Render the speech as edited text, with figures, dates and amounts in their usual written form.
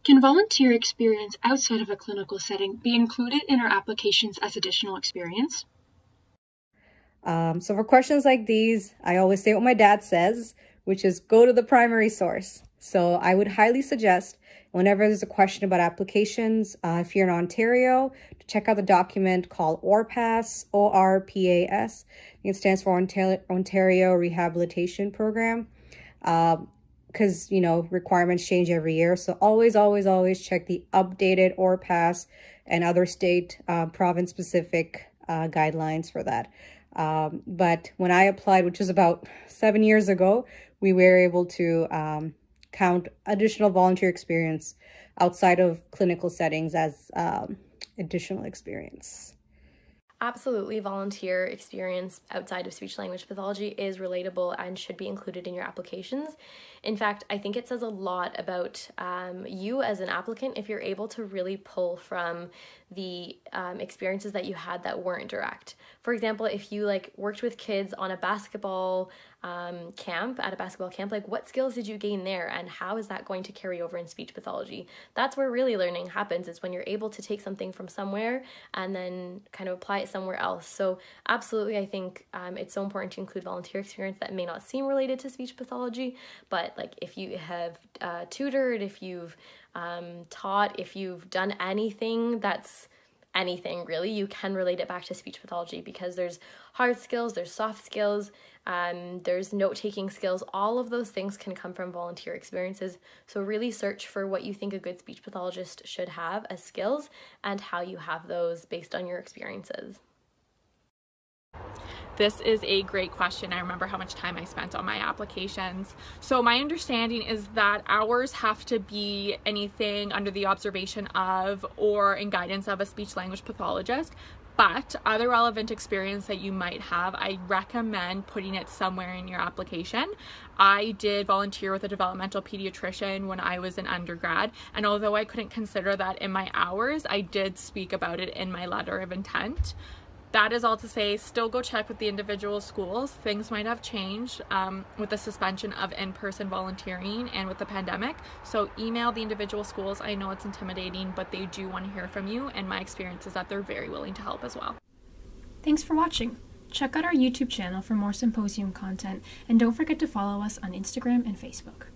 Can volunteer experience outside of a clinical setting be included in our applications as additional experience? So for questions like these, I always say what my dad says, which is go to the primary source. So I would highly suggest whenever there's a question about applications, if you're in Ontario, to check out the document called ORPAS, ORPAS. It stands for Ontario Rehabilitation Program. Because, you know, requirements change every year. So always, always, always check the updated ORPAS and other state, province-specific guidelines for that. But when I applied, which was about 7 years ago, we were able to count additional volunteer experience outside of clinical settings as additional experience. Absolutely, volunteer experience outside of speech-language pathology is relatable and should be included in your applications. In fact, I think it says a lot about you as an applicant if you're able to really pull from the experiences that you had that weren't direct. For example, if you worked with kids on a basketball camp, like what skills did you gain there and how is that going to carry over in speech pathology? That's where really learning happens, is when you're able to take something from somewhere and then kind of apply it somewhere else. So absolutely, I think it's so important to include volunteer experience that may not seem related to speech pathology, but if you have tutored, if you've taught, if you've done anything that's anything really, you can relate it back to speech pathology, because there's hard skills, there's soft skills, there's note-taking skills. All of those things can come from volunteer experiences. So really search for what you think a good speech pathologist should have as skills and how you have those based on your experiences. This is a great question. I remember how much time I spent on my applications. So my understanding is that ours have to be anything under the observation of or in guidance of a speech language pathologist. But other relevant experience that you might have, I recommend putting it somewhere in your application. I did volunteer with a developmental pediatrician when I was an undergrad, and although I couldn't consider that in my hours, I did speak about it in my letter of intent. That is all to say, still go check with the individual schools. Things might have changed with the suspension of in-person volunteering and with the pandemic. So email the individual schools. I know it's intimidating, but they do want to hear from you. And my experience is that they're very willing to help as well. Thanks for watching. Check out our YouTube channel for more symposium content, and don't forget to follow us on Instagram and Facebook.